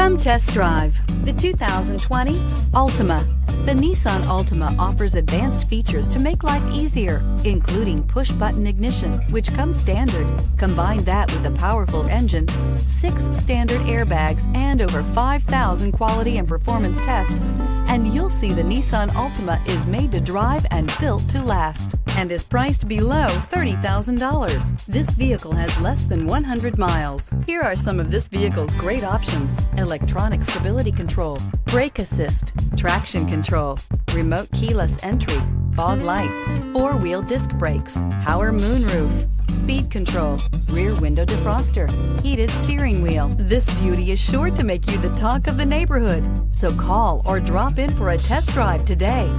Come test drive the 2020 Altima. The Nissan Altima offers advanced features to make life easier, including push-button ignition, which comes standard. Combine that with a powerful engine, 6 standard airbags, and over 5,000 quality and performance tests, and you'll see the Nissan Altima is made to drive and built to last, and is priced below $30,000. This vehicle has less than 100 miles. Here are some of this vehicle's great options: electronic stability control, brake assist, traction control, remote keyless entry, fog lights, 4-wheel disc brakes, power moonroof, speed control, rear window defroster, heated steering wheel. This beauty is sure to make you the talk of the neighborhood. So call or drop in for a test drive today.